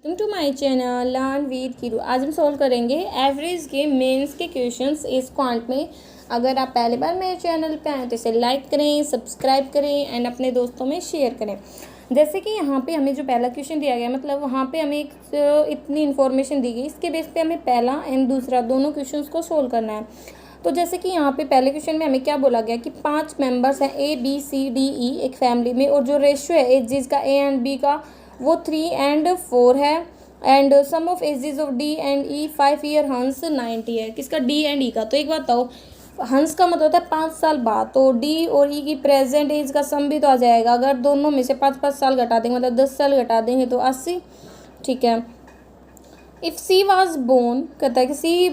Welcome to my channel learn with Keeru. आज हम solve करेंगे एवरेज के मेंस के क्वेश्चंस इस क्वांट में। अगर आप पहली बार मेरे चैनल पे आए तो इसे लाइक करें, सब्सक्राइब करें एंड अपने दोस्तों में शेयर करें। जैसे कि यहाँ पे हमें जो पहला क्वेश्चन दिया गया, मतलब वहाँ पे हमें इतनी इन्फॉर्मेशन दी गई, इसके बेस पे हमें पहला एंड दूसरा दोनों क्वेश्चन को सोल्व करना है। तो जैसे कि यहाँ पे पहले क्वेश्चन में हमें क्या बोला गया कि 5 मेंबर्स हैं ABCDE एक फैमिली में, और जो रेशियो है एजेस का A एंड B का वो 3 एंड 4 है, and sum of ages of D and E 5 year hence 90 है। किसका? D एंड E का। तो एक बात बताओ, हंस का मतलब होता है 5 साल बाद, तो D और E की प्रेजेंट एज का सम भी तो आ जाएगा। अगर दोनों में से 5-5 साल घटा देंगे, मतलब 10 साल घटा देंगे तो 80। ठीक है। इफ़ C वाज बोर्न, कहता है कि C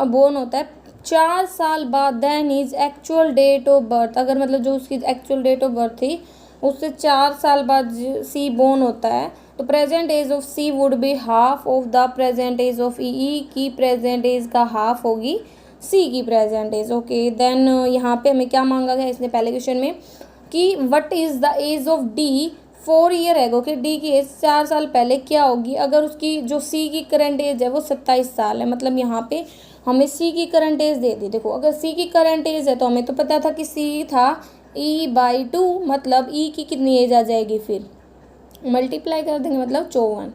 बोर्न होता है 4 साल बाद, then is actual date of birth, अगर मतलब जो उसकी एक्चुअल डेट ऑफ बर्थ थी उससे 4 साल बाद C बोर्न होता है, तो present age of C would be half of the present age of E की प्रेजेंट एज का हाफ होगी C की प्रेजेंट एज। ओके, देन यहाँ पे हमें क्या मांगा गया इसने पहले क्वेश्चन में कि what is the age of D 4 year ago, कि D की एज 4 साल पहले क्या होगी अगर उसकी जो C की करंट एज है वो 27 साल है। मतलब यहाँ पे हमें C की करंट एज दे दी। देखो, अगर C की करंट एज है तो हमें तो पता था कि C था E/2, मतलब E की कितनी एज आ जाएगी, फिर मल्टीप्लाई कर देंगे, मतलब 54।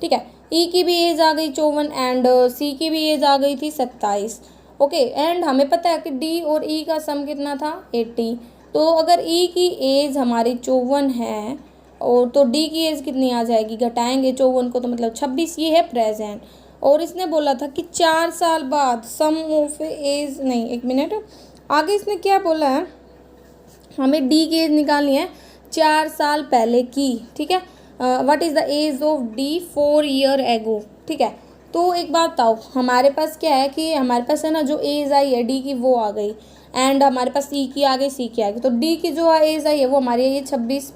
ठीक है, E की भी एज आ गई 54 एंड C की भी एज आ गई थी 27। ओके, एंड हमें पता है कि D और E का सम कितना था 80। तो अगर E की एज हमारी 54 है और तो D की एज कितनी आ जाएगी, घटाएंगे 54 को तो मतलब 26। ये है प्रेजेंट। और इसने बोला था कि 4 साल बाद सम ऑफ एज, नहीं एक मिनट, आगे इसने क्या बोला है, हमें D की एज निकालनी है 4 साल पहले की। ठीक है, what is the age of D 4 year ago. ठीक है, तो एक बात बताओ, हमारे पास क्या है कि हमारे पास है ना जो एज आई है D की वो आ गई, एंड हमारे पास C की आ गई, C की आ गई, तो D की जो एज आई है वो हमारी ये 26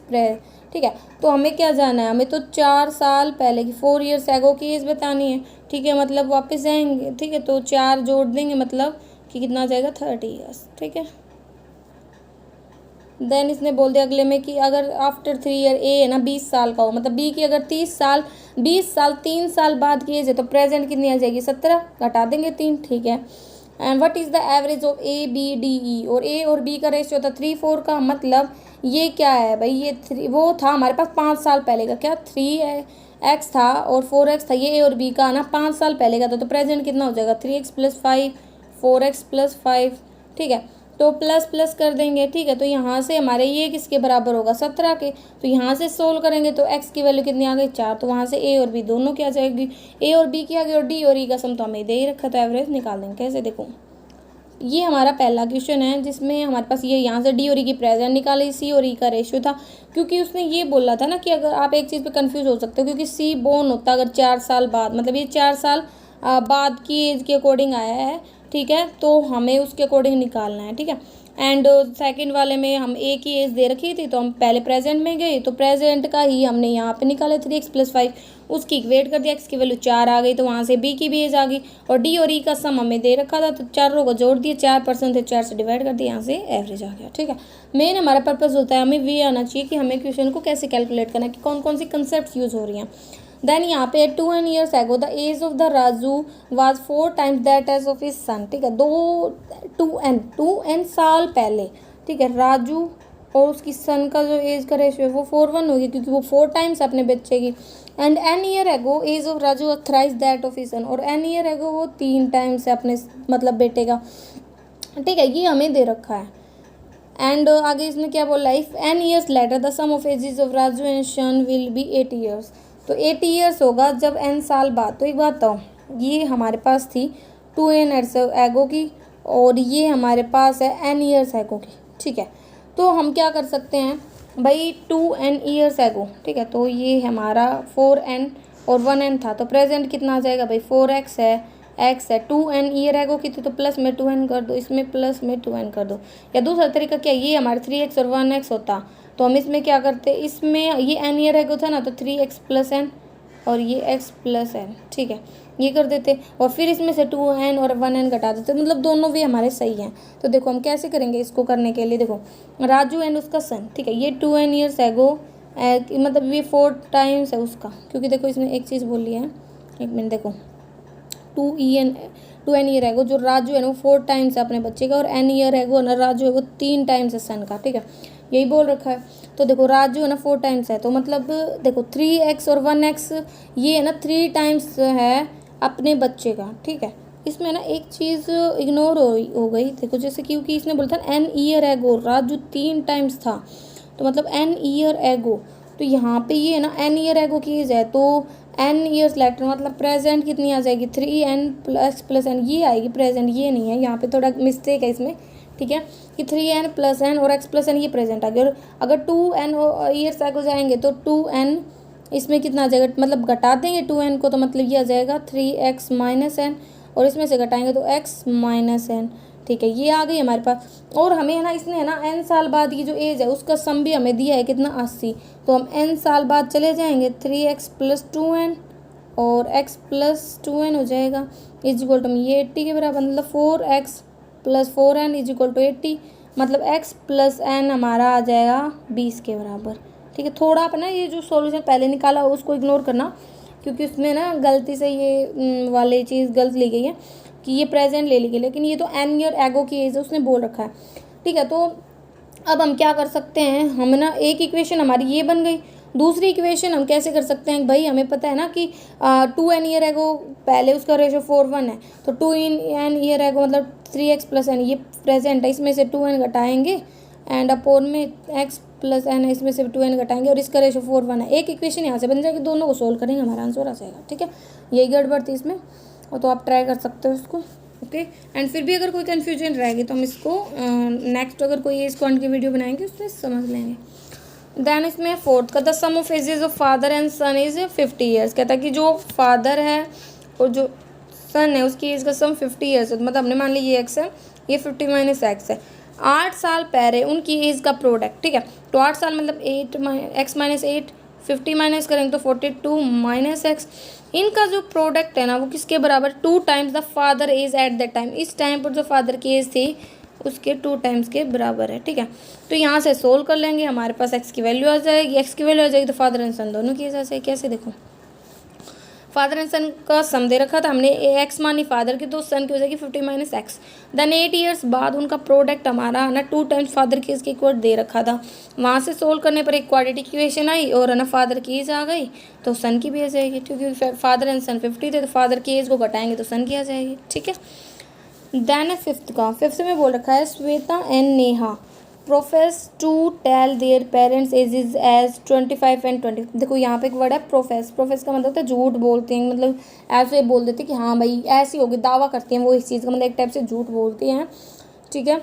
ठीक है, तो हमें क्या जाना है, हमें तो 4 साल पहले की 4 ईयर्स एगो की एज बतानी है। ठीक है, मतलब वापस जाएंगे। ठीक है, तो 4 जोड़ देंगे, मतलब कि कितना आ जाएगा 30 ईयर्स। ठीक है, देन इसने बोल दिया अगले में कि अगर आफ्टर 3 ईयर A है ना 20 साल का हो, मतलब B की अगर 30 साल 20 साल 3 साल बाद की एज है, तो प्रेजेंट कितनी आ जाएगी 17, घटा देंगे 3। ठीक है, and what is the average of ABDE, और A और B का रेशियो था 3-4 का, मतलब ये क्या है भाई, ये 3 वो था हमारे पास 5 साल पहले का, क्या 3x था और 4x था, ये A और B का ना 5 साल पहले का था, तो प्रेजेंट कितना हो जाएगा 3x + 5 4x + 5। ठीक है, तो प्लस प्लस कर देंगे। ठीक है, तो यहाँ से हमारे ये किसके बराबर होगा 17 के, तो यहाँ से सोल्व करेंगे तो x की वैल्यू कितनी आ गई 4, तो वहाँ से A और B दोनों की आ जाएगी, A और B की आ गई, और D और E का सम तो हमें दे ही रखा था, एवरेज निकाल देंगे। कैसे? देखो, ये हमारा पहला क्वेश्चन है जिसमें हमारे पास ये यहाँ से D और E की प्रेजेंट निकाली, C और E का रेशियो था, क्योंकि उसने ये बोला था ना कि अगर आप एक चीज़ पे कंफ्यूज हो सकते हो, क्योंकि C बोर्न होता अगर 4 साल बाद, मतलब ये 4 साल बाद की एज के अकॉर्डिंग आया है। ठीक है, तो हमें उसके अकॉर्डिंग निकालना है। ठीक है, एंड सेकंड वाले में हम A की एज दे रखी थी, तो हम पहले प्रेजेंट में गए, तो प्रेजेंट का ही हमने यहाँ पे निकाले 3x + 5, उसकी इक्वेट कर दिया, x की वैल्यू 4 आ गई, तो वहाँ से B की भी एज आ गई, और D और E का सम हमें दे रखा था, तो चारों को जोड़ दिए, 4% थे 4 से डिवाइड कर दिया, यहाँ से एवरेज आ गया। ठीक है, मेन हमारा पर्पज़ होता है, हमें ये आना चाहिए कि हमें क्वेश्चन को कैसे कैलकुलेट करना है, कि कौन कौन सी कंसेप्ट यूज़ हो रही हैं। देन यहाँ पे 2 years ago the age of the Raju was 4 times that age of his son. ठीक है, 2n साल पहले, ठीक है, राजू और उसकी सन का जो एज का रेशियो है वो 4:1 होगी, क्योंकि वो 4 times अपने बच्चे की, and n year ago age of Raju thrice that of his son, और n ईयर एगो वो 3 times है अपने मतलब बेटे का। ठीक है, ये हमें दे रखा है। एंड आगे इसमें क्या बोला है, if n years later the sum of ages of Raju and son will be 80 years, तो 80 ईयर्स होगा जब n साल बाद। तो एक बात बताओ, ये हमारे पास थी 2n एगो की, और ये हमारे पास है n ईयर्स एगो की। ठीक है, तो हम क्या कर सकते हैं भाई, 2n ईयर्स एगो। ठीक है, तो ये हमारा 4n और 1n था, तो प्रेजेंट कितना आ जाएगा भाई 4x है, x है, 2n ईयर एगो की थी, तो प्लस में 2n कर दो, इसमें प्लस में 2n कर दो, या दूसरा तरीका क्या, ये हमारे 3x और 1x होता, तो हम इसमें क्या करते, इसमें ये n ईयर एगो था ना, तो 3x + n और ये x + n। ठीक है, ये कर देते, और फिर इसमें से 2n और 1n घटा देते, मतलब दोनों भी हमारे सही हैं। तो देखो हम कैसे करेंगे इसको करने के लिए, देखो राजू एंड उसका सन। ठीक है, ये 2n ईयर्स एगो मतलब ये 4 टाइम्स है उसका, क्योंकि देखो इसने एक चीज़ बोली है, एक मिनट देखो, 2n ईयर है जो राजू है ना वो 4 टाइम्स है अपने बच्चे का, और n ईयर है वो ना राजू है वो 3 टाइम्स है सन का, ठीक है, यही बोल रखा है। तो देखो राजू है ना 4 टाइम्स है, तो मतलब देखो 3x और 1x ये है ना 3 टाइम्स है अपने बच्चे का, ठीक है। इसमें ना एक चीज़ इग्नोर हो गई, देखो जैसे क्योंकि इसने बोला था n ईयर एगो राजू 3 टाइम्स था, तो मतलब n ईयर एगो, तो यहाँ पे ये है ना n ईयर एगो की एज है, तो n ईयर्स लेटर मतलब प्रेजेंट कितनी आ जाएगी 3n प्लस n, ये आएगी प्रेजेंट, ये नहीं है, यहाँ पे थोड़ा मिस्टेक है इसमें, ठीक है, कि 3n प्लस n और x प्लस n ये प्रेजेंट आ गया, और अगर 2n ईयर्स एगो जाएंगे तो 2n इसमें कितना आ जाएगा, मतलब घटा देंगे 2n को, तो मतलब ये आ जाएगा 3x माइनस n, और इसमें से घटाएंगे तो x माइनस n, ठीक है, ये आ गई हमारे पास। और हमें है ना इसने है ना n साल बाद की जो एज है उसका सम भी हमें दिया है कितना 80, तो हम n साल बाद चले जाएंगे 3x प्लस 2n और x प्लस 2n हो जाएगा इज इक्वल टू ये 80 के बराबर, मतलब 4x plus 4n is equal to 80, मतलब x प्लस n हमारा आ जाएगा 20 के बराबर, ठीक है। थोड़ा आप ना ये जो सॉल्यूशन पहले निकाला उसको इग्नोर करना, क्योंकि उसमें ना गलती से ये वाली चीज़ गलत ली गई है कि ये प्रेजेंट ले ली गई, लेकिन ये तो n ईयर एगो की एज है उसने बोल रखा है, ठीक है। तो अब हम क्या कर सकते हैं, हम ना एक इक्वेशन हमारी ये बन गई, दूसरी इक्वेशन हम कैसे कर सकते हैं भाई, हमें पता है ना कि 2n ईयर एगो पहले उसका रेशो 4:1 है, तो 2n ईयर एगो मतलब 3x प्लस n ये प्रेजेंट है, इसमें से 2n घटाएंगे एंड अपोन में x प्लस n है, इसमें से 2n घटाएंगे और इसका रेशो 4:1 है, एक इक्वेशन यहाँ से बन जाएगी, दोनों को सोल्व करेंगे हमारा आंसर आ जाएगा, ठीक है। यही गड़बड़ थी इसमें, और तो आप ट्राई कर सकते हो इसको, ओके। एंड फिर भी अगर कोई कन्फ्यूजन रहेगी तो हम इसको नेक्स्ट अगर कोई इस क्वांट की वीडियो बनाएंगे उसमें समझ लेंगे। देन इसमें फोर्थ का the sum of ages of father and son is 50 years, कहता है कि जो फादर है और जो सन है उसकी एज का सम 50 ईयर्स है, मतलब हमने मान लिया ये x है, ये 50 माइनस x है, 8 साल पहले उनकी एज का प्रोडक्ट, ठीक है। तो 8 साल मतलब 8 x माइनस 8, 50 माइनस करेंगे तो 42 माइनस x, इनका जो प्रोडक्ट है ना वो किसके बराबर 2 times the father age at that time, इस टाइम पर जो फादर की एज थी उसके 2 टाइम्स के बराबर है, ठीक है। तो यहाँ से सोल्व कर लेंगे, हमारे पास x की वैल्यू आ जाएगी, x की वैल्यू आ जाएगी तो फादर एंड सन दोनों की एज आ जाएगी। कैसे देखो, फादर एंड सन का सम दे रखा था हमने, x मानी फादर की तो सन की हो जाएगी 50 माइनस x, देन 8 ईयर्स बाद उनका प्रोडक्ट हमारा है ना 2 टाइम्स फादर की इसके इक्वल दे रखा था, वहाँ से सोल्व करने पर एक क्वाड्रेटिक इक्वेशन आई और है ना फादर की एज आ गई तो सन की भी आ जाएगी, क्योंकि फादर एंड सन 50 थे तो फादर की एज को घटाएंगे तो सन की आ जाएगी, ठीक है। देन फिफ्थ में बोल रखा है Shweta and Neha profess to tell their parents ages as 25 and 20, देखो यहाँ पे एक वर्ड है प्रोफेस, प्रोफेस का मतलब होता है झूठ बोलते हैं, मतलब ऐसे बोल देते हैं कि हाँ भाई ऐसी होगी, दावा करती हैं वो इस चीज़ का, मतलब एक टाइप से झूठ बोलती हैं, ठीक है,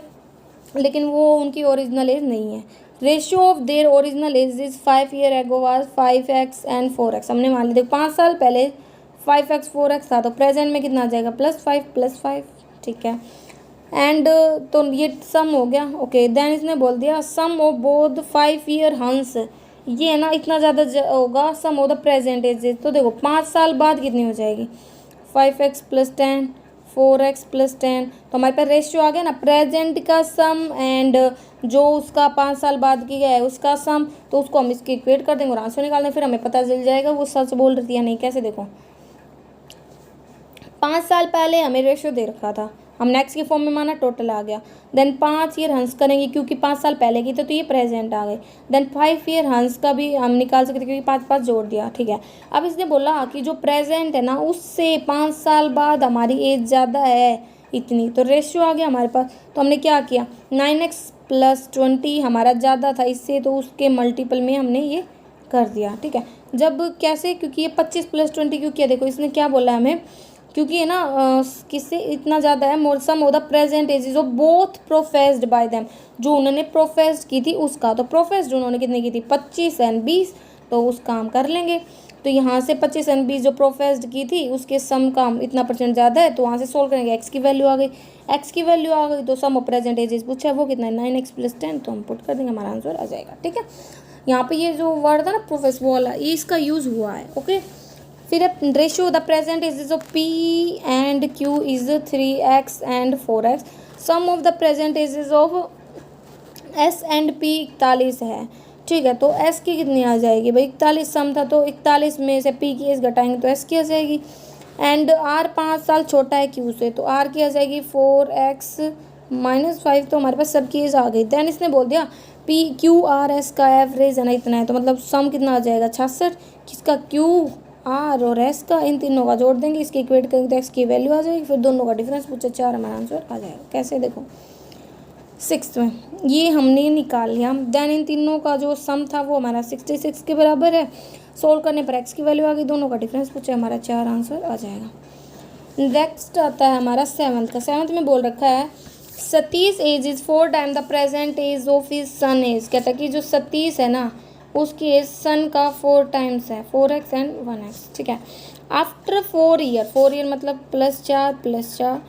लेकिन वो उनकी ओरिजिनल एज नहीं है। Ratio of their original age is 5 year ago was 5x and 4x, हमने मान लिया देखो 5 साल पहले 5x 4x था, तो प्रेजेंट में कितना आ जाएगा +5 ठीक है। एंड तो ये सम हो गया, ओके। देन इसने बोल दिया सम ऑफ बोथ 5 ईयर हंस, ये है ना इतना ज़्यादा होगा सम ऑफ द प्रेजेंट एजेस, तो देखो 5 साल बाद कितनी हो जाएगी 5x प्लस 10 4x प्लस 10, तो हमारे पास रेशियो आ गया ना प्रेजेंट का सम एंड जो उसका 5 साल बाद की है उसका सम, तो उसको हम इसके इक्वेट कर देंगे और आंसर निकाल देंगे, फिर हमें पता चल जाएगा वो सच बोल रही थी या नहीं। कैसे देखो 5 साल पहले हमें रेशियो दे रखा था, हम नेक्स्ट के फॉर्म में माना टोटल आ गया, देन 5 ईयर हंस करेंगे क्योंकि 5 साल पहले की तो ये प्रेजेंट आ गए, देन 5 ईयर हंस का भी हम निकाल सकते क्योंकि 5 जोड़ दिया, ठीक है। अब इसने बोला कि जो प्रेजेंट है ना उससे 5 साल बाद हमारी एज ज़्यादा है इतनी, तो रेशियो आ गया हमारे पास, तो हमने क्या किया 9x प्लस 20 हमारा ज़्यादा था इससे, तो उसके मल्टीपल में हमने ये कर दिया, ठीक है। जब कैसे, क्योंकि ये 25 प्लस 20 क्यों किया, देखो इसने क्या बोला हमें, क्योंकि है ना किससे इतना ज़्यादा है more sum of the present ages of both professed by them, जो उन्होंने प्रोफेस्ड की थी उसका, तो प्रोफेस्ड उन्होंने कितनी की थी 25 एंड 20, तो उसका हम कर लेंगे, तो यहाँ से 25 एंड 20 जो प्रोफेस्ड की थी उसके सम का इतना परसेंट ज़्यादा है, तो वहाँ से सोल्व करेंगे, एक्स की वैल्यू आ गई, एक्स की वैल्यू आ गई तो सम ऑफ प्रेजेंट एजेस पूछा है वो कितना है 9x प्लस 10, तो हम पुट कर देंगे हमारा आंसर आ जाएगा, ठीक है। यहाँ पे ये जो वर्ड था ना प्रोफेस वाला ये इसका यूज़ हुआ है, ओके। फिर ratio the present ages of P and Q is 3x and 4x, sum of the present ages of S and P 41 है, ठीक है। तो एस की कितनी आ जाएगी भाई, 41 सम था तो 41 में से पी की एज घटाएंगे तो एस की आ जाएगी। एंड आर 5 साल छोटा है क्यू से, तो आर की आ जाएगी 4x-5, तो हमारे पास सबकी एज आ गई। दैन इसने बोल दिया पी क्यू आर एस का एवरेज है ना इतना है, तो मतलब सम कितना आ जाएगा 66, किसका क्यू आर और एस का, इन तीनों का जोड़ देंगे, इसकी इक्वेट करेंगे तो एक्स की वैल्यू आ जाएगी, फिर दोनों का डिफरेंस पूछे 4, हमारा आंसर आ जाएगा। कैसे देखो 6 में ये हमने निकाल लिया। देन इन तीनों का जो सम था वो हमारा 66 के बराबर है। सोल्व करने पर एक्स की वैल्यू आ गई, दोनों का डिफरेंस पूछे, हमारा 4 आंसर आ जाएगा। नेक्स्ट आता है हमारा 7th का। 7th में बोल रखा है Satish age is 4 time the present age of his son age. कहता है कि जो सतीश है ना उसकी एज सन का 4 टाइम्स है, 4x एंड 1x। ठीक है। आफ्टर 4 ईयर मतलब +4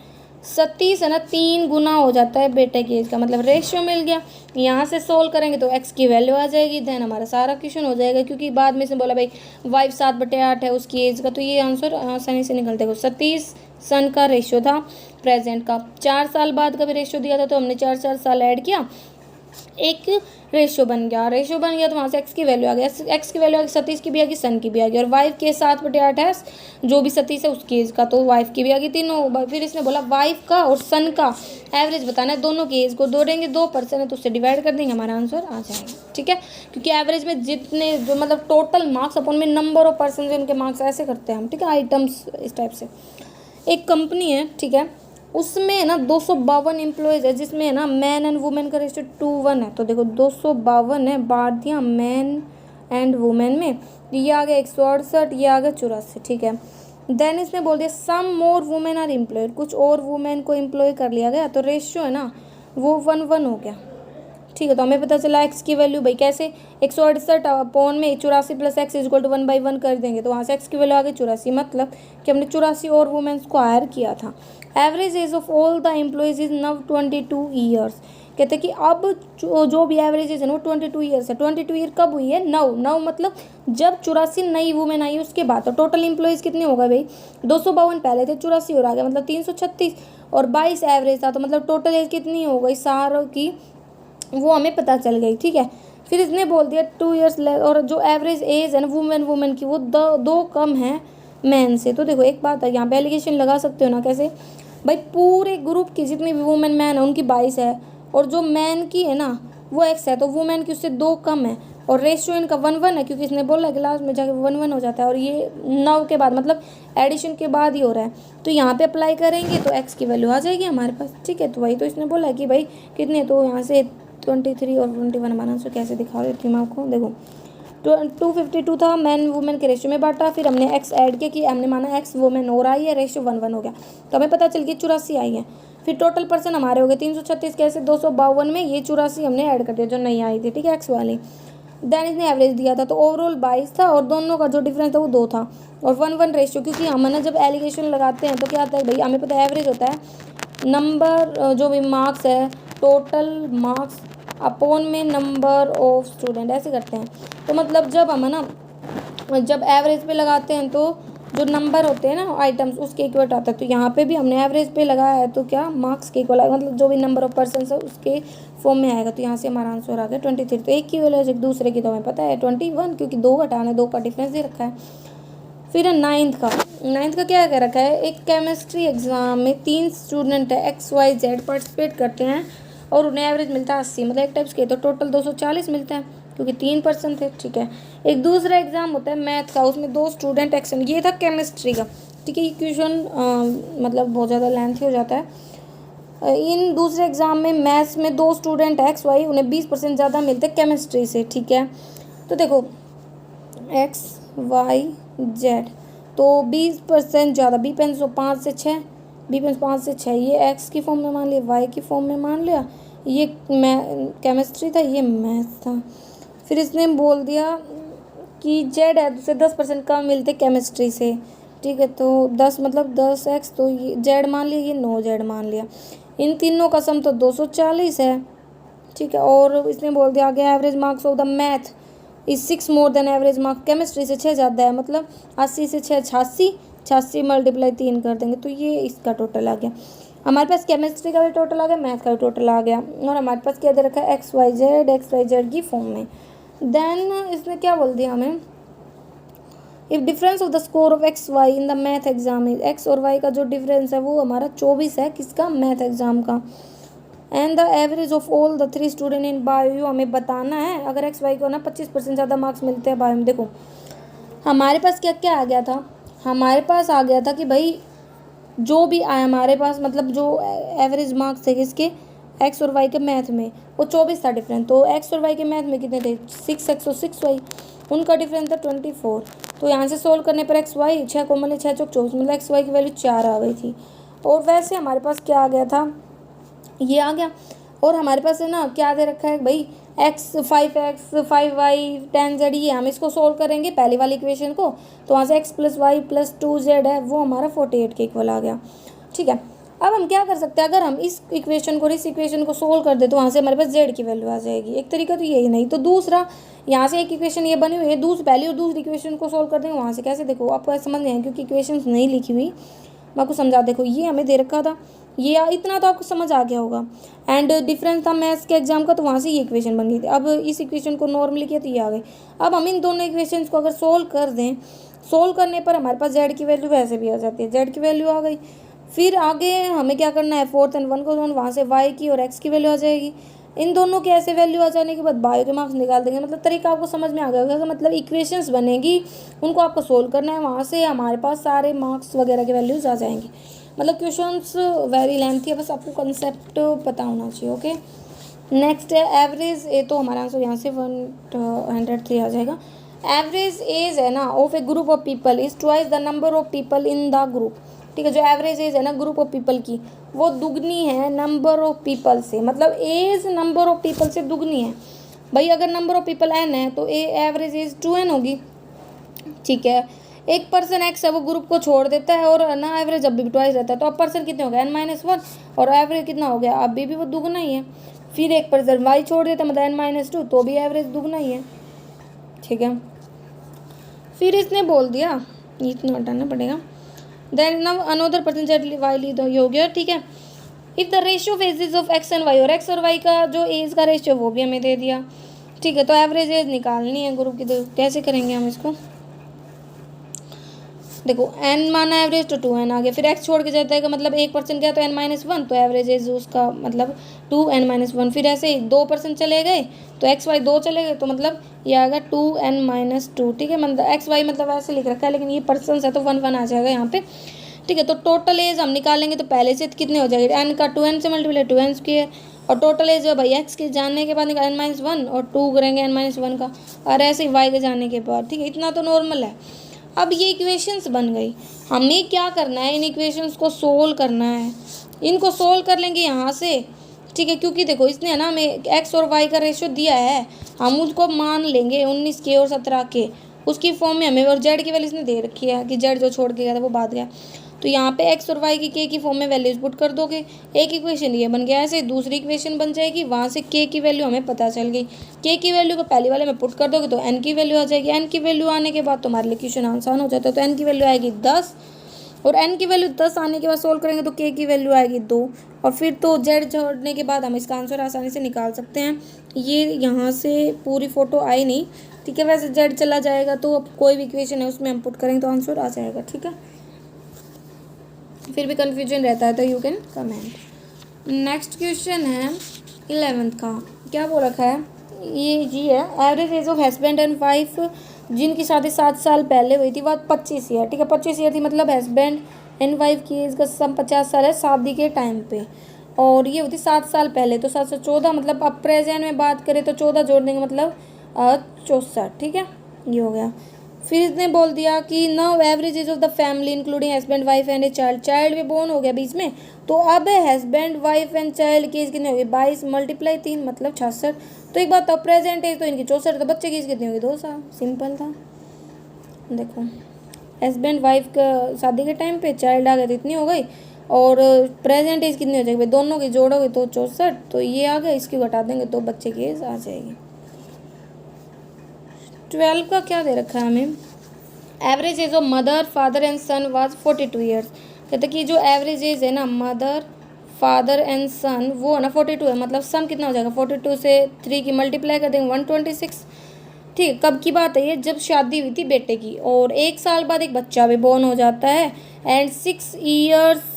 सतीश है ना 3 गुना हो जाता है बेटे की एज का, मतलब रेशियो मिल गया। यहाँ से सोल्व करेंगे तो x की वैल्यू आ जाएगी। देन हमारा सारा क्वेश्चन हो जाएगा, क्योंकि बाद में से बोला भाई वाइफ 7/8 है उसकी एज का, तो ये आंसर आसानी से निकलते हैं। सतीश सन का रेशियो था प्रेजेंट का, 4 साल बाद का भी रेशियो दिया था, तो हमने 4 साल ऐड किया, एक रेशियो बन गया तो वहाँ से एक्स की वैल्यू आ गया, एक्स की वैल्यू आ गई, सतीश की भी आ गई, सन की भी आ गई, और वाइफ के 7/8 है जो भी सतीश है उसकी एज का, तो वाइफ की भी आ गई तीनों। फिर इसने बोला वाइफ का और सन का एवरेज बताना है, दोनों की एज को जोड़ेंगे, 2% है तो उससे डिवाइड कर देंगे, हमारा आंसर आ जाएगा। ठीक है। क्योंकि एवरेज में जितने जो मतलब टोटल मार्क्स अपन में नंबर ऑफ पर्सन उनके मार्क्स ऐसे करते हैं हम। ठीक है। आइटम्स इस टाइप से। एक कंपनी है, ठीक है, उसमें है ना 252 एम्प्लॉयज़ है, जिसमें है ना मैन एंड वुमेन का रेशियो 2:1 है। तो देखो 252 है, बांट दिया मैन एंड वुमेन में, ये आ गया 168, ये आ गया 84। ठीक है। देन इसने बोल दिया सम मोर वुमेन आर एम्प्लॉयड, कुछ और वुमेन को एम्प्लॉय कर लिया गया, तो रेशियो है ना वो 1:1 हो गया। ठीक है। तो हमें पता चला एक्स की वैल्यू भाई कैसे, 168 अपॉन में 84 + x = 1/1 कर देंगे, तो वहाँ से एक्स की वैल्यू आ गई 84, मतलब कि हमने 84 और वुमेन्स को हायर किया था। Average age of all the employees is now 22 years. कहते हैं कि अब जो भी एवरेज एज है वो 22 ईयर्स है। 22 ईयर कब हुई है, नौ मतलब जब 84 नई वुमेन आई उसके बाद। तो टोटल एम्प्लॉयज़ कितने होगा भाई, 252 पहले थे, 84 और आ गया मतलब 336, और 22 एवरेज था, तो मतलब टोटल एज कितनी हो गई सारों की, वो हमें पता चल गई। ठीक है। फिर इसने बोल दिया 2 ईयर्स और जो एवरेज एज है ना वुमेन की वो दो कम है मैन से। तो देखो एक बात है, यहाँ पे एलिगेशन लगा सकते हो ना, कैसे भाई, पूरे ग्रुप की जितनी भी वुमेन मैन है उनकी 22 है, और जो मैन की है ना वो x है, तो वुमेन की उससे 2 कम है, और रेशियो इनका 1:1 है, क्योंकि इसने बोला कि लास्ट में जाके 1:1 हो जाता है, और ये 9 के बाद मतलब एडिशन के बाद ही हो रहा है, तो यहाँ पे अप्लाई करेंगे तो x की वैल्यू आ जाएगी हमारे पास। ठीक है। तो वही तो इसने बोला कि भाई कितने, तो यहाँ से 23 और 21 हमारा आंसर कैसे दिखा रही थी मैं आपको, देखो 252 था, मैन वुमेन के रेशियो में बांटा, फिर हमने एक्स ऐड किया कि हमने माना एक्स वुमेन और आई है, रेशियो 1:1 हो गया, तो हमें पता चल गया 84 आई है। फिर टोटल पर्सन हमारे हो गए 336, कैसे 252 में ये 84 हमने ऐड कर दिया जो नहीं आई थी। ठीक है, एक्स वाली। देन इसने एवरेज दिया था, तो ओवरऑल 22 था, और दोनों का जो डिफरेंस था वो 2 था, और 1:1 रेशियो, क्योंकि हम ना जब एलिगेशन लगाते हैं तो क्या आता है भाई, हमें पता है एवरेज होता है नंबर जो भी मार्क्स है, टोटल मार्क्स अपॉन में नंबर ऑफ स्टूडेंट, ऐसे करते हैं। तो मतलब जब हम है ना जब एवरेज पे लगाते हैं तो जो नंबर होते हैं ना आइटम्स उसके इक्वल आता है, तो यहाँ पे भी हमने एवरेज पे लगाया है, तो क्या मार्क्स के इक्वल आएगा, मतलब जो भी नंबर ऑफ पर्सन है उसके फॉर्म में आएगा। तो यहाँ से हमारा आंसर आ गया 23। तो एक की वैल्यू एक दूसरे की तो हमें पता है 21, क्योंकि 2 घटाना है, 2 का डिफरेंस दे रखा है। फिर है 9th का क्या कह रखा है, एक केमिस्ट्री एग्जाम में 3 स्टूडेंट है XYZ पार्टिसिपेट करते हैं और उन्हें एवरेज मिलता है 80, मतलब एक टाइप्स के, तो टोटल 240 मिलता है, क्योंकि 3% थे। ठीक है। एक दूसरा एग्जाम होता है मैथ का, उसमें 2 स्टूडेंट एक्शन, ये था केमिस्ट्री का। ठीक है। ये क्वेश्चन मतलब बहुत ज़्यादा लेंथी हो जाता है। इन दूसरे एग्जाम में मैथ्स में 2 स्टूडेंट XY, उन्हें 20% ज़्यादा मिलते हैं केमिस्ट्री से। ठीक है। तो देखो XYZ, तो 20% ज़्यादा, बी पेन 5 से 6, बी पेन 5 से 6, ये x की फॉर्म में मान लिया, y की फॉर्म में मान लिया, ये केमिस्ट्री था, ये मैथ था। फिर इसने बोल दिया कि z है तो 10% कम मिलते केमिस्ट्री से। ठीक है। तो 10 मतलब 10x, तो ये z मान लिया, ये 9z मान लिया, इन तीनों का सम तो 240 है। ठीक है। और इसने बोल दिया आगे average marks of the math is 6 more than average mark, chemistry से 6 ज़्यादा है, मतलब 80 से 6 86, 86 मल्टीप्लाई 3 कर देंगे, तो ये इसका टोटल आ गया। हमारे पास केमिस्ट्री का भी टोटल आ गया, मैथ का भी टोटल आ गया, और हमारे पास क्या दे रखा है XYZ की फॉर्म में। देन इसने क्या बोल दिया हमें, if difference of the score of x y in the math exam is, x और वाई का जो डिफरेंस है वो हमारा 24 है, किसका, मैथ एग्जाम का। And the average of all the 3 student in bio, हमें बताना है अगर एक्स वाई को ना 25% ज़्यादा मार्क्स मिलते हैं बायो में। देखो हमारे पास क्या क्या आ गया था, हमारे पास आ गया था कि भाई जो भी आया हमारे पास, मतलब जो एवरेज मार्क्स थे किसके, एक्स और वाई के मैथ में, वो 24 था डिफरेंस। तो एक्स और वाई के मैथ में कितने थे, 6x और 6y, उनका डिफरेंस था 24। तो यहाँ से सोल्व करने पर एक्स वाई 6 को मतलब 6 चौक 24, मतलब एक्स वाई की वैल्यू 4 आ गई थी। और वैसे हमारे पास क्या आ गया था, ये आ गया। और हमारे पास है ना क्या दे रखा है भाई, एक्स 5x 5y 10z, ये हम इसको सोल्व करेंगे पहली वाली इक्वेशन को, तो वहाँ से x + y + 2z है वो हमारा 48 के इक्वल आ गया। ठीक है, अब हम क्या कर सकते हैं, अगर हम इस इक्वेशन को सोल्व कर दे तो वहाँ से हमारे पास z की वैल्यू आ जाएगी। एक तरीका तो यही, नहीं तो दूसरा, यहाँ से एक इक्वेशन ये बनी हुई है, पहली और दूसरी इक्वेशन को सोल्व कर देंगे वहाँ से। कैसे, देखो आपको ऐसा समझ नहीं है क्योंकि इक्वेशन नहीं लिखी हुई, मैं आपको समझा। देखो ये हमें दे रखा था, ये इतना तो आपको समझ आ गया होगा। एंड डिफरेंस था मैथ्स के एग्जाम का, तो वहाँ से ये इक्वेशन बन गई थी। अब इस इक्वेशन को नॉर्मली किया तो ये आ गई। अब हम इन दोनों इक्वेशंस को अगर सोल्व कर दें, सोल्व करने पर हमारे पास जेड की वैल्यू वैसे भी आ जाती है, जेड की वैल्यू आ गई। फिर आगे हमें क्या करना है, 4 और 1 को जोड़, वहाँ से वाई की और एक्स की वैल्यू आ जाएगी। इन दोनों के ऐसे वैल्यू आ जाने के बाद बायो के मार्क्स निकाल देंगे। मतलब तरीका आपको समझ में आ गया होगा, मतलब इक्वेशंस बनेगी, उनको आपको सोल्व करना है, वहाँ से हमारे पास सारे मार्क्स वगैरह के वैल्यूज आ जाएंगे। मतलब क्वेश्चंस वेरी लेंथी है, बस आपको कंसेप्ट पता होना चाहिए। ओके, नेक्स्ट है एवरेज, ये तो हमारा आंसर यहाँ से 103 आ जाएगा। एवरेज एज है ना of A group of people is twice the number of people in the group. ठीक है, जो एवरेज एज है ना ग्रुप ऑफ पीपल की, वो दुगनी है नंबर ऑफ पीपल से, मतलब एज नंबर ऑफ पीपल से दुगनी है। भाई अगर नंबर ऑफ पीपल n है तो एवरेज एज 2n होगी। ठीक है, एक पर्सन एक्स है वो ग्रुप को छोड़ देता है और ना एवरेज अब भी ट्वाइस रहता है, तो अब पर्सन कितने हो गए n-1, और एवरेज कितना हो गया, अभी भी वो दुगना ही है। फिर एक पर्सन वाई छोड़ देता है मतलब n-2, तो भी एवरेज दुगना ही है। ठीक है, फिर इसने बोल दिया, इतना हटाना पड़ेगा। Then now another percentage Y ली, तो ये हो गया। ठीक है, if the ratio of ages of X and Y, और एक्स और वाई का जो एज का रेशियो वो भी हमें दे दिया। ठीक है, तो एवरेज एज निकालनी है ग्रुप की, तो कैसे करेंगे हम इसको, देखो n माना एवरेज तो 2n आ गया, फिर x छोड़ के जाता है का मतलब 1% गया तो n-1, तो एवरेज एज उसका मतलब 2n-1। फिर ऐसे ही 2% चले गए तो x y 2 चले गए, तो मतलब ये आएगा 2n-2। ठीक है, मतलब x y मतलब ऐसे लिख रखा है, लेकिन ये पर्सन है तो 1 आ जाएगा यहाँ पे। ठीक है, तो टोटल एज हम निकालेंगे तो पहले से कितने हो जाएगी, n का 2n से मल्टीप्लाई 2n², और टोटल एज जो भाई x के जानने के बाद निकाल n-1 और 2 करेंगे n-1 का, और ऐसे ही y के जानने के बाद। ठीक है, इतना तो नॉर्मल है। अब ये इक्वेशंस बन गई, हमने क्या करना है, इन इक्वेशंस को सोल्व करना है। इनको सोल्व कर लेंगे यहाँ से। ठीक है, क्योंकि देखो इसने है ना हमें एक्स और वाई का रेशियो दिया है, हम उसको मान लेंगे 19 के और 17 के, उसकी फॉर्म में हमें, और जेड की वैल्यू इसने दे रखी है कि जेड जो छोड़ के गया था वो बाद गया, तो यहाँ पे एक्स और वाई की के की फॉर्म में वैल्यूज पुट कर दोगे, एक इक्वेशन ये बन गया, ऐसे दूसरी इक्वेशन बन जाएगी, वहाँ से के की वैल्यू हमें पता चल गई, के की वैल्यू को पहले वाले में पुट कर दोगे तो एन की वैल्यू आ जाएगी। एन की वैल्यू आने के बाद तुम्हारे लिए क्वेश्चन आसान हो जाता है, तो एन की वैल्यू आएगी 10, और एन की वैल्यू 10 आने के बाद सोल्व करेंगे तो के की वैल्यू आएगी 2, और फिर तो जेड छोड़ने के बाद हम इसका आंसर आसानी से निकाल सकते हैं। ये यहाँ से पूरी फ़ोटो आई नहीं, ठीक है, वैसे जेड चला जाएगा तो अब कोई भी इक्वेशन है उसमें हम पुट करेंगे तो आंसर आ जाएगा। ठीक है, फिर भी कन्फ्यूजन रहता है तो you can comment. Next question है 11th का, क्या बोल रखा है, ये जी है, average age of husband and wife जिनकी शादी 7 साल पहले हुई थी वह 25 ईयर। ठीक है, 25 ईयर थी, मतलब हस्बैंड एंड वाइफ की एज का सम 50 साल है शादी के टाइम पे, और ये होती 7 साल पहले, तो 7 से 14, मतलब अब प्रेजेंट में बात करें तो 14 जोड़ देंगे मतलब 64। ठीक है, ये हो गया। फिर इसने बोल दिया कि now average age of the family including husband wife and a child, child भी बोर्न हो गया बीच में, तो अब हस्बैंड वाइफ एंड चाइल्ड की एज कितनी होगी, 22 × 3 मतलब 66। तो एक बात, तो प्रेजेंट एज तो इनकी 64, तो बच्चे की एज कितनी होगी, 2 साल, सिंपल था। देखो हस्बैंड वाइफ का शादी के टाइम पे, चाइल्ड आ गए तो इतनी हो गई, और प्रेजेंट एज कितनी हो जाएगी, भाई दोनों की जोड़ोगे तो 64, तो ये आ गया, इसकी घटा देंगे तो बच्चे की एज आ जाएगी। 12 का क्या दे रखा है हमें, average age of mother father and son was 42 years. कहते कि जो एवरेज एज है ना मदर फादर एंड सन वो है ना 42 है, मतलब सन कितना हो जाएगा, 42 से 3 की मल्टीप्लाई कर देंगे 126, ठीक है, कब की बात है ये, जब शादी हुई थी बेटे की और 1 साल बाद एक बच्चा भी बॉर्न हो जाता है। And 6 years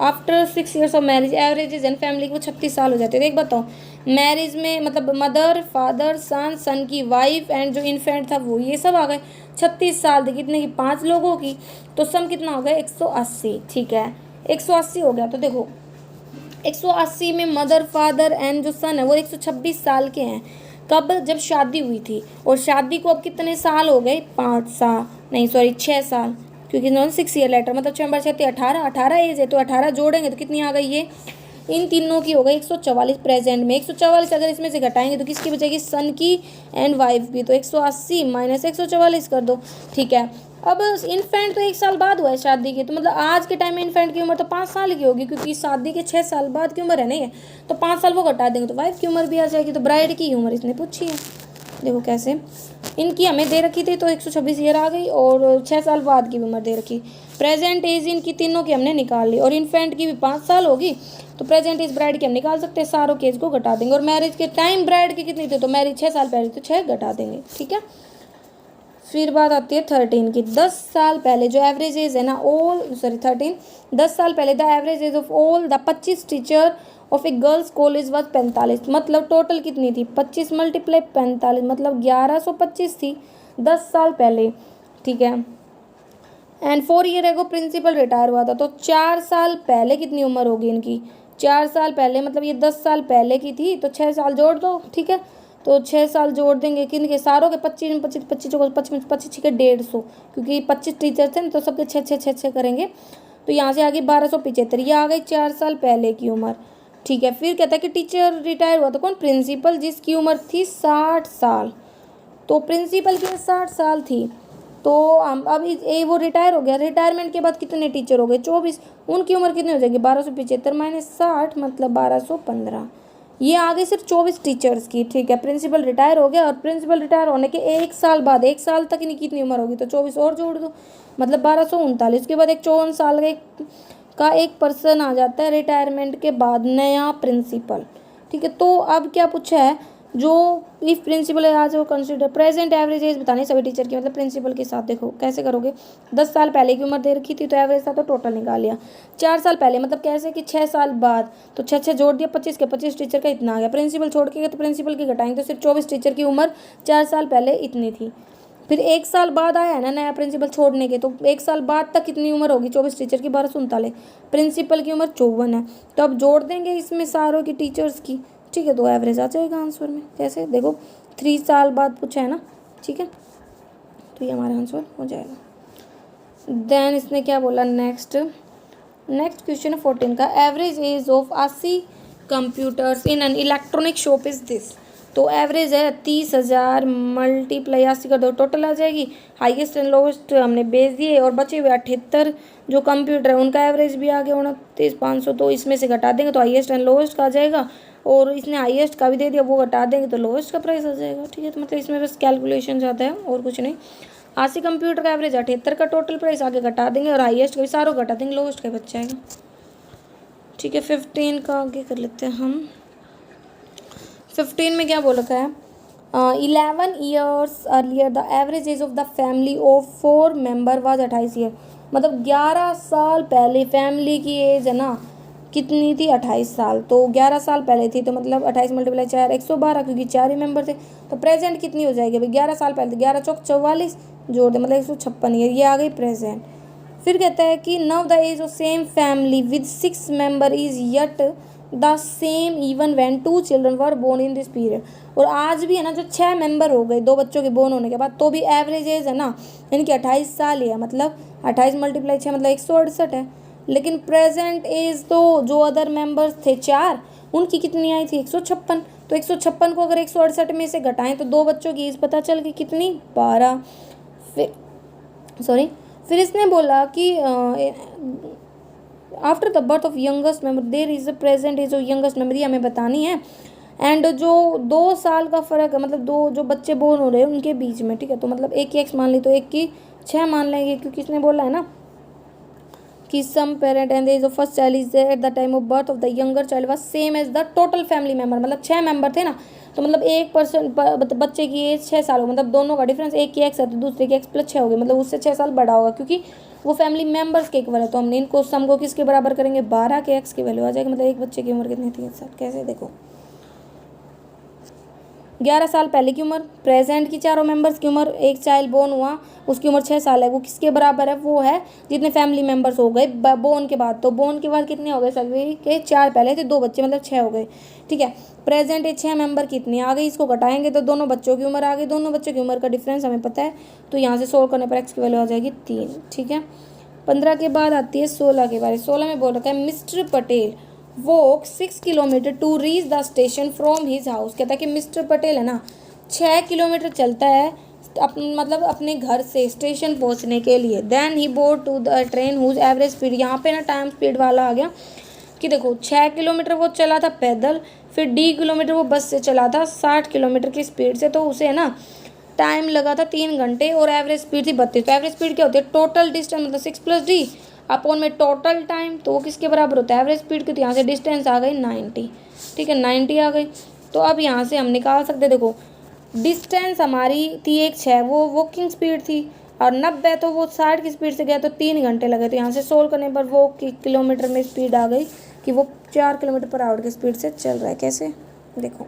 after 6 years of marriage average and family को 36 साल हो जाते हैं। देख बताओ, मैरिज में मतलब मदर फादर सन, सन की वाइफ एंड जो इन्फेंट था वो, ये सब आ गए। 36 साल थे, कितने की, 5 लोगों की। तो सम कितना हो गया, 180। ठीक है, 180 हो गया। तो देखो 180 में मदर फादर एंड जो सन है वो 126 साल के हैं। कब, जब शादी हुई थी। और शादी को अब कितने साल हो गए, 5 साल, नहीं सॉरी 6 साल, क्योंकि इन्होंने 6 ईयर लेटर, मतलब 6 × 6 18 एज है, तो 18 जोड़ेंगे तो कितनी आ गई ये, इन तीनों की हो गई 144 प्रेजेंट में। 144 अगर इसमें से घटाएंगे तो किसकी बचेगी, सन की एंड वाइफ की। तो 180 माइनस 144 कर दो। ठीक है, अब इन्फेंट तो 1 साल बाद हुआ है शादी की, तो मतलब आज के टाइम में इन्फेंट की उम्र तो 5 साल की होगी, क्योंकि शादी के 6 साल बाद की उम्र है नहीं है, तो 5 साल वो घटा देंगे तो वाइफ की उम्र भी आ जाएगी। तो ब्राइड की उम्र इसने पूछी है। देखो कैसे, इनकी हमें दे रखी थी तो 126 ईयर आ गई, और 6 साल बाद की भी उम्र दे रखी। प्रेजेंट एज इनकी तीनों की हमने निकाल ली, और इन्फेंट की भी 5 साल होगी, तो प्रेजेंट एज ब्राइड की हम निकाल सकते हैं, सारों के एज को घटा देंगे। और मैरिज के टाइम ब्राइड की कितनी थी, तो मैरिज 6 साल पहले, तो 6 घटा देंगे। ठीक है, फिर बात आती है 13 की। 10 साल पहले जो एवरेज एज है ना, ऑल सॉरी 13, 10 साल पहले the average age of all the 25 teacher of A girls college was 45। मतलब टोटल कितनी थी, 25 × 45, मतलब 1125 थी 10 साल पहले। ठीक है, and 4 year ago principal retire हुआ था, तो 4 साल पहले कितनी उम्र होगी इनकी, 4 साल पहले, मतलब ये 10 साल पहले की थी, तो 6 साल जोड़ दो। ठीक है, तो 6 साल जोड़ देंगे किन के, सारों के 25 में 25, 25 को 25 25 के 150, क्योंकि 25 टीचर थे ना, तो सबके 6 करेंगे। तो यहाँ से आगे 1275, ये आ गई 4 साल पहले की उम्र। ठीक है, फिर कहता है कि टीचर रिटायर हुआ था कौन, प्रिंसिपल, जिसकी उम्र थी 60 साल। तो प्रिंसिपल की 60 साल थी, तो अब वो रिटायर हो गया। रिटायरमेंट के बाद कितने टीचर हो गए, 24, उनकी उम्र कितनी हो जाएगी, 1275 माइनस 60, मतलब 1215। ये आ गई सिर्फ 24 टीचर्स की। ठीक है, प्रिंसिपल रिटायर हो गया, और प्रिंसिपल रिटायर होने के 1 साल बाद, 1 साल तक इनकी कितनी उम्र होगी, तो 24 और जोड़ दो, मतलब 1239। उसके बाद एक 54 साल का एक पर्सन आ जाता है रिटायरमेंट के बाद, नया प्रिंसिपल। ठीक है, तो अब क्या पूछा है, जो इफ प्रिंसिपल है आज वो कंसिडर प्रेजेंट एवरेज एज बतानी सभी टीचर की, मतलब प्रिंसिपल के साथ। देखो कैसे करोगे, 10 साल पहले की उम्र दे रखी थी, तो एवरेज था, तो टोटल निकाल लिया। 4 साल पहले मतलब कैसे कि 6 साल बाद, तो 6 जोड़ दिया, 25 के 25 टीचर का इतना आ गया। प्रिंसिपल छोड़ के, तो प्रिंसिपल की घटाएंगे, तो सिर्फ 24 टीचर की उम्र 4 साल पहले इतनी थी। फिर 1 साल बाद आया है ना नया प्रिंसिपल छोड़ने के, तो 1 साल बाद तक कितनी उम्र होगी 24 टीचर की, 1239। प्रिंसिपल की उम्र 54 है, तो अब जोड़ देंगे इसमें सारों की टीचर्स की। ठीक है, तो एवरेज आ जाएगा आंसर में। कैसे, देखो 3 साल बाद पूछा है ना। ठीक है, तो ये हमारा आंसर हो जाएगा। देन इसने क्या बोला, नेक्स्ट क्वेश्चन है 14 का, average age of 80 computers in an electronic shop is this. तो एवरेज है 30,000 मल्टीप्लाई 80 कर दो, टोटल आ जाएगी। हाईएस्ट एंड लोवेस्ट हमने भेज दिए, और बचे हुए 78 जो कंप्यूटर है उनका एवरेज भी आ गया 29,500, तो इसमें से घटा देंगे तो हाईएस्ट एंड लोवेस्ट का आ जाएगा, और इसने हाईएस्ट का भी दे दिया, वो घटा देंगे तो लोवेस्ट का प्राइस आ जाएगा। ठीक है, तो मतलब इसमें बस कैलकुलेशन ज़्यादा है और कुछ नहीं। 80 कंप्यूटर का एवरेज 78 का टोटल प्राइस आगे घटा देंगे, और हाईएस्ट का भी सारों घटा देंगे, लोवेस्ट का बच जाएगा। ठीक है, 15 का आगे कर लेते हैं हम। 15 में क्या बोल रखा है, 11 years earlier the average age of the family of 4 member was 28 year. मतलब 11 साल पहले फैमिली की एज है ना कितनी थी, 28 साल। तो 11 साल पहले थी, तो मतलब 28 × 4 112, क्योंकि 4 ही मेंबर थे। तो प्रेजेंट कितनी हो जाएगी भाई, 11 साल पहले, 11 चौक 44 जोड़ दे, मतलब 156 ईयर, ये आ गई प्रेजेंट। फिर कहता है कि now the age of same family with 6 member is yet the same even when 2 children were born in this period. और आज भी है ना, जो 6 मेंबर हो गए 2 बच्चों के बोर्न होने के बाद, तो भी एवरेज एज है ना इनकी 28 साल ही है, मतलब 28 × 6 मतलब 168 है। लेकिन प्रेजेंट एज तो जो अदर मेंबर्स थे 4, उनकी कितनी आई थी 156। तो 156 को अगर 168 में से घटाएं तो 2 बच्चों की एज पता चल गई कितनी, 12। फिर इसने बोला कि after the birth of youngest member there is a present age of youngest member, ये हमें बतानी है। एंड जो 2 साल का फ़र्क है, मतलब 2 जो बच्चे बोर्न हो रहे हैं उनके बीच में। ठीक है, तो मतलब एक की एक्स मान ली, तो एक की 6 मान लेंगे, क्योंकि इसने बोला है ना कि sum parent and the age of first child is at the time of birth of the younger child was same age the total family member, मतलब 6 मेंबर थे ना, तो मतलब एक पर्सन बच्चे की एज 6 साल हो, मतलब दोनों का डिफरेंस, एक की एक्स है तो दूसरे की एक्स प्लस 6 हो गई, मतलब उससे 6 साल बड़ा होगा क्योंकि वो फैमिली मेंबर्स के इक्वल है। तो हमने इनको सम को किसके बराबर करेंगे, 12 के एक्स की वैल्यू आ जाएगी, मतलब एक बच्चे की उम्र कितनी थी सर, कैसे देखो 11 साल पहले की उम्र, प्रेजेंट की चारों मेंबर्स की उम्र, एक चाइल्ड बोर्न हुआ उसकी उम्र 6 साल है, वो किसके बराबर है, वो है जितने फैमिली मेंबर्स हो गए बोर्न के बाद। तो बोर्न के बाद कितने हो गए सभी के, 4 पहले थे, 2 बच्चे मतलब 6 हो गए, ठीक है। प्रेजेंट ये 6 मेंबर कितनी आ गई, इसको घटाएंगे तो दोनों बच्चों की उम्र आ गई, दोनों बच्चों की उम्र का डिफरेंस हमें पता है, तो यहाँ से सोल्व करने पर एक्स की वैल्यू आ जाएगी 3, ठीक है। 15 के बाद आती है 16 के बारे। 16 में बोल रखा है mister Patel walk 6 kilometre to reach the station from his house. कहता है कि मिस्टर पटेल है ना 6 किलोमीटर चलता है मतलब अपने घर से स्टेशन पहुंचने के लिए। Then he board to the train whose average speed, यहाँ पे ना टाइम स्पीड वाला आ गया कि देखो 6 किलोमीटर वो चला था पैदल, फिर डी किलोमीटर वो बस से चला था 60 किलोमीटर की स्पीड से, तो उसे है ना टाइम लगा था 3 घंटे और एवरेज स्पीड थी 32। तो एवरेज स्पीड क्या होती है, टोटल डिस्टेंस मतलब 6 + d अपॉन में टोटल टाइम, तो वो किसके बराबर होता है, एवरेज स्पीड की। तो यहाँ से डिस्टेंस आ गई 90, ठीक है 90 आ गई। तो अब यहाँ से हम निकाल सकते, देखो डिस्टेंस हमारी थी 6, वो वॉकिंग स्पीड थी, और 90 तो वो 60 की स्पीड से गया तो 3 घंटे लगे। तो यहाँ से सोल्व करने पर वो किलोमीटर में स्पीड आ गई कि वो 4 किलोमीटर पर आवर की स्पीड से चल रहा है। कैसे देखो,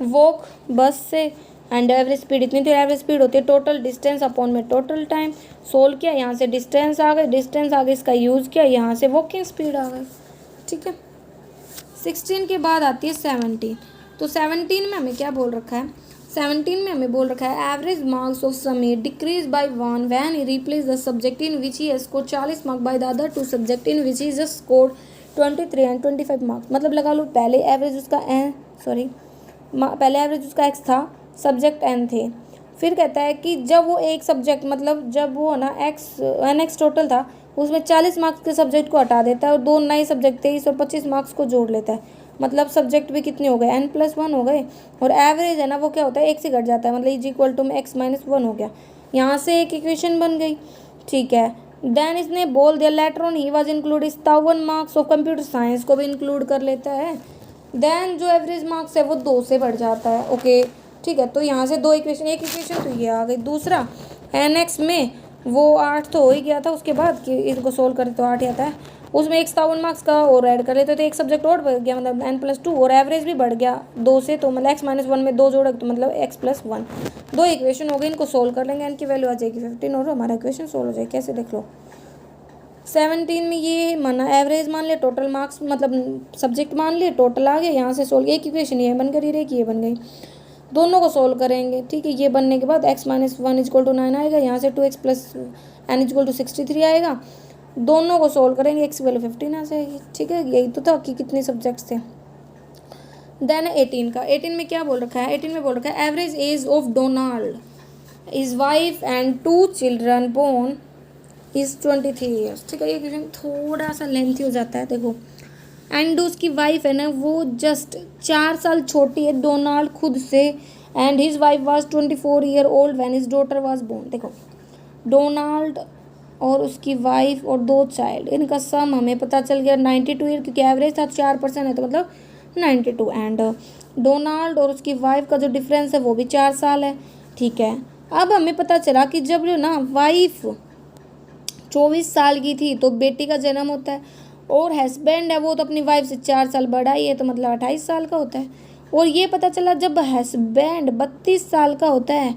वॉक बस से एंड एवरेज स्पीड इतनी थी, एवरेज स्पीड होती है टोटल डिस्टेंस अपॉन में टोटल टाइम। सोल्व किया, यहाँ से डिस्टेंस आ गई, डिस्टेंस आ गई, इसका यूज़ किया, यहाँ से वॉकिंग स्पीड आ गई, ठीक है। 16 के बाद आती है 17। तो 17 में हमें क्या बोल रखा है, 17 में हमें बोल रखा है average marks of Sameer decrease by 1 when he replace the subject in which he has scored 40 marks by the other 2 subject in which he just scored 23 and 25 marks. मतलब लगा लो पहले एवरेज उसका पहले एवरेज उसका एक्स था, सब्जेक्ट एन थे। फिर कहता है कि जब वो एक सब्जेक्ट मतलब जब वो ना एक्स टोटल था उसमें 40 मार्क्स के सब्जेक्ट को हटा देता है और 2 नए सब्जेक्ट 23 और 25 मार्क्स को जोड़ लेता है, मतलब सब्जेक्ट भी कितने हो गए n+1 हो गए, और एवरेज है ना वो क्या होता है 1 से घट जाता है, मतलब इज इक्वल टू में x-1 हो गया। यहाँ से एक इक्वेशन बन गई, ठीक है। देन इसने बोल दिया later on he was include 57 marks of computer science को भी इंक्लूड कर लेता है। देन जो एवरेज मार्क्स है वो 2 से बढ़ जाता है, ओके ठीक है। तो यहाँ से 2 इक्वेशन, एक इक्वेशन तो ये आ गई, दूसरा nx में वो 8 तो हो ही गया था, उसके बाद कि इसको सोल्व करें तो 8 ही आता है, उसमें 57 मार्क्स का और ऐड कर लेते तो एक सब्जेक्ट और बढ़ गया मतलब n+2, और एवरेज भी बढ़ गया 2 से, तो मतलब x-1 में 2 जोड़े तो मतलब x+1। 2 इक्वेशन हो गई, इनको सोल्व कर लेंगे, n की वैल्यू आ जाएगी 15 और हमारा इक्वेशन सोल्व हो जाएगी। कैसे देख लो, 17 में ये माना एवरेज मान लिया, टोटल मार्क्स मतलब सब्जेक्ट मान लिए, टोटल आ गया, यहाँ से सोल्व एक इक्वेशन ये बन गई, एक ये बन गई, दोनों को सोल्व करेंगे, ठीक है। ये बनने के बाद x-1 = 9 आएगा, यहाँ से 2x + n = 63 आएगा, दोनों को सोल्व करेंगे, x की वैल्यू 15 आ जाएगी, ठीक है। यही तो था कि कितने सब्जेक्ट्स थे। देन 18 का, 18 में क्या बोल रखा है, 18 में बोल रखा है average age of Donald is wife and 2 children born is 23 years, ठीक है। ये क्वेश्चन थोड़ा सा लेंथी हो जाता है, देखो एंड उसकी वाइफ है ना वो जस्ट 4 साल छोटी है डोनाल्ड खुद से, and his wife was 24 year old when his daughter was born. देखो डोनाल्ड और उसकी वाइफ और 2 चाइल्ड, इनका सम हमें पता चल गया 92 ईयर, क्योंकि एवरेज था 4% है तो मतलब 92, एंड डोनाल्ड और उसकी वाइफ का जो डिफरेंस है वो भी 4 साल है, ठीक है। अब हमें पता चला कि जब जो ना वाइफ 24 साल की थी तो बेटी का जन्म होता है, और हस्बैंड है वो तो अपनी वाइफ से 4 साल बड़ा ही है तो मतलब 28 साल का होता है। और ये पता चला जब हस्बैंड 32 साल का होता है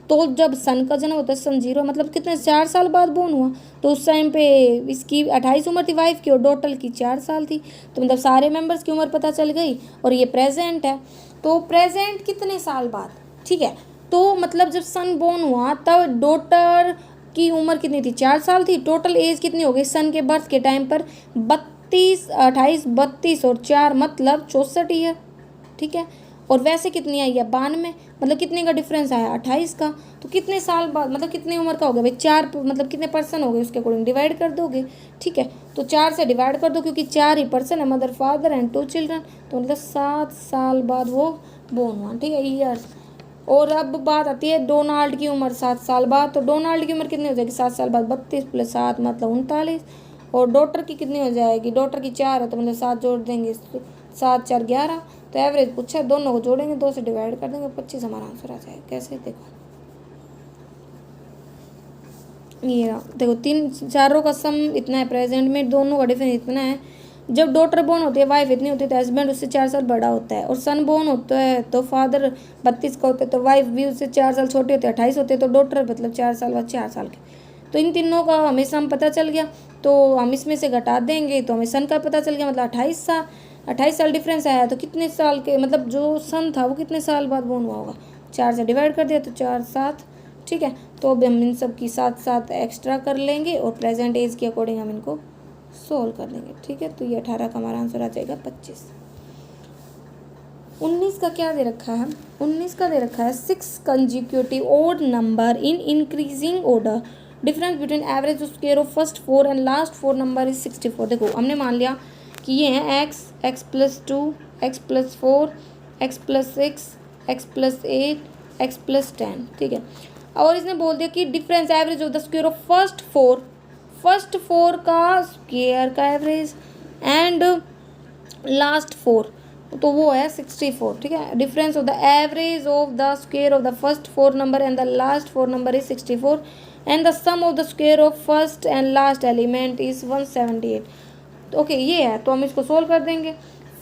तो जब सन का जन्म होता है सन 0 मतलब कितने 4 साल बाद बोर्न हुआ, तो उस टाइम पे इसकी 28 उम्र थी वाइफ की और डॉटर की 4 साल थी, तो मतलब सारे मेंबर्स की उम्र पता चल गई। और ये प्रेजेंट है, तो प्रेजेंट कितने साल बाद, ठीक है। तो मतलब जब सन बोर्न हुआ तब डॉटर की उम्र कितनी थी 4 साल थी, टोटल एज कितनी हो गई सन के बर्थ के टाइम पर 28 32 और 4 मतलब 64 ईयर, ठीक है। और वैसे कितनी आई है 92, मतलब कितने का डिफरेंस आया 28 का, तो कितने साल बाद मतलब कितनी उम्र का हो गया भाई 4 मतलब कितने पर्सन हो गए उसके अकॉर्डिंग डिवाइड कर दोगे, ठीक है। तो 4 से डिवाइड कर दो क्योंकि 4 ही पर्सन है, मदर फादर एंड 2 चिल्ड्रन, तो मतलब 7 साल बाद वो बोर्न हुआ, ठीक है ईयर्स। और अब बात आती है डोनाल्ड की उम्र 7 साल बाद, तो डोनाल्ड की उम्र कितनी हो जाएगी 7 साल बाद, 32 + 7 मतलब 39। और डॉटर की कितनी हो जाएगी, डॉटर की 4 है तो मतलब 7 जोड़ देंगे, 7 4 11। तो एवरेज पूछा है, दोनों को जोड़ेंगे, 2 से डिवाइड कर देंगे, 25 हमारा आंसर आ जाएगा। कैसे, देखो ये रहा, देखो तीन चारों का सम इतना है प्रेजेंट में, दोनों का डिफरेंस इतना है। जब डॉटर बोर्न होती है, वाइफ इतनी होती है, तो हस्बैंड उससे 4 साल बड़ा होता है। और सन बोर्न होता है तो फादर 32 का होता है, तो वाइफ भी उससे 4 साल छोटे होते हैं, 28 होते हैं। तो डॉटर मतलब 4 साल बाद 4 साल के। तो इन तीनों का हमें सम पता चल गया, तो हम इसमें से घटा देंगे तो हमें सन का पता चल गया, मतलब 28 साल डिफरेंस आया। तो कितने साल के, मतलब जो सन था वो कितने साल बाद बोर्न हुआ होगा, 4 से डिवाइड कर दिया तो 4 7, ठीक है। तो अब हम इन सब की 7 7 एक्स्ट्रा कर लेंगे और प्रेजेंट एज के अकॉर्डिंग हम इनको सोल्व कर देंगे, ठीक है। तो ये 18 का हमारा आंसर आ जाएगा 25। 19 का क्या दे रखा है, 19 का दे रखा है 6 consecutive odd number in increasing order, difference between average square of first 4 and last 4 number is 64। देखो हमने मान लिया कि ये हैं x, x+2, x+4, x+6, x+8, x+10, ठीक है। और इसने बोल दिया कि difference average of the square of first four का स्क्वायर का एवरेज एंड लास्ट 4, तो वो है 64, ठीक है। Difference of the average of the square of the first 4 number and the last 4 number is 64 and the sum of the square of first and last element is 178। Okay ये है, तो हम इसको सोल्व कर देंगे।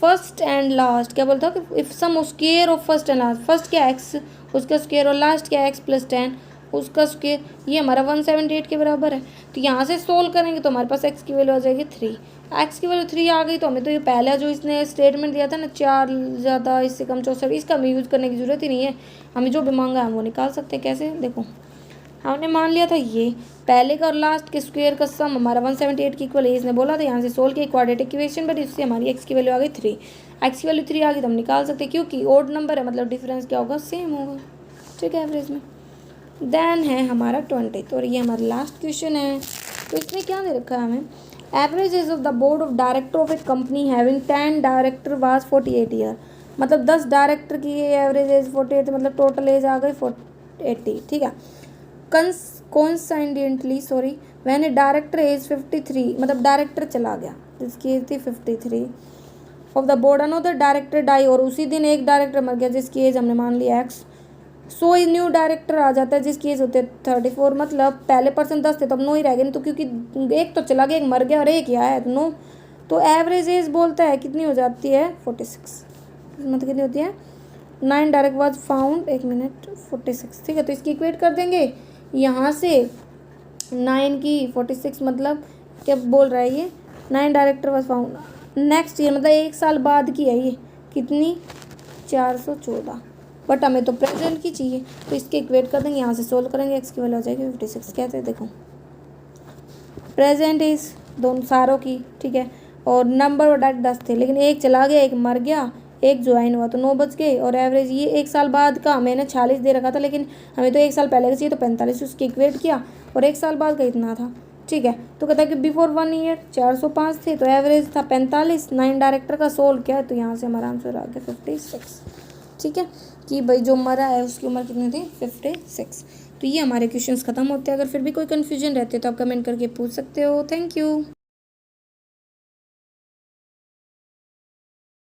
फर्स्ट एंड लास्ट क्या बोलता है कि if sum of square of first and last, first क्या एक्स उसका स्क्वायर और लास्ट क्या x+10 उसका स्क्वायर, ये हमारा 178 के बराबर है। तो यहाँ से सोल्व करेंगे तो हमारे पास x की वैल्यू आ जाएगी 3, x की वैल्यू 3 आ गई। तो हमें तो ये पहला जो इसने स्टेटमेंट दिया था ना 4 ज़्यादा इससे कम 64, इसका हमें यूज़ करने की ज़रूरत ही नहीं है, हमें जो भी मांगा है हम वो निकाल सकते हैं। कैसे, देखो हमने मान लिया था ये पहले का और लास्ट के स्क्वायर का सम हमारा 178 के इक्वल है, इसने बोला था। यहाँ से सोल्व किया क्वाड्रेटिक इक्वेशन, बट इससे हमारी x की वैल्यू आ गई 3, x की वैल्यू 3 आ गई तो हम निकाल सकते हैं, क्योंकि ओड नंबर है मतलब डिफरेंस क्या होगा, सेम होगा, ठीक है, एवरेज में। देन है हमारा 20, और ये हमारा लास्ट क्वेश्चन है। तो इसमें क्या दे रखा है हमें, average age of the board of director of A company having 10 director was 48 year, मतलब 10 डायरेक्टर की एवरेज एज 48, मतलब टोटल एज आ गई 80, ठीक है। Coincidentally when a director age 53, मतलब डायरेक्टर चला गया जिसकी एज थी 53 of the board, another director die, और उसी दिन एक डायरेक्टर मर गया जिसकी एज हमने मान लिया x, so is new director आ जाता है जिसकी एज होती है 34, मतलब पहले पर्सन 10 थे तो अब 9 ही रह गए, नहीं तो क्योंकि एक तो चला गया एक मर गया और एक ही आया है तो 9, तो एवरेज एज बोलता है कितनी हो जाती है 46, मतलब कितनी होती है 9 डायरेक्ट वाज फाउंड, 1 मिनट 46, ठीक है। तो इसकी इक्वेट कर देंगे यहाँ से 9 की 46, मतलब क्या बोल रहा है ये 9 director was found next year, मतलब 1 साल बाद की है ये, कितनी 414, बट हमें तो प्रेजेंट की चाहिए, तो इसके इक्वेट कर देंगे, यहाँ से सोल्व करेंगे, x की वैल्यू आ जाएगी 56। कहते हैं देखो प्रेजेंट इज दोनों सारों की, ठीक है, और नंबर और डायरेक्ट 10 थे, लेकिन एक चला गया एक मर गया एक ज्वाइन हुआ तो 9 बच गए, और एवरेज ये 1 साल बाद का मैंने 46 दे रखा था, लेकिन हमें तो 1 साल पहले का चाहिए तो 45, उसकी इक्वेट किया और 1 साल बाद का इतना था, ठीक है। तो कहता है कि बिफोर 1 ईयर 405 थे तो एवरेज था 45, 9 डायरेक्टर का सोल्व किया तो यहाँ से हमारा आंसर आ गया 56, ठीक है, कि भाई जो मरा है उसकी उम्र कितनी थी 56। तो ये हमारे क्वेश्चंस खत्म होते हैं। अगर फिर भी कोई कन्फ्यूजन रहती है तो आप कमेंट करके पूछ सकते हो। Thank you.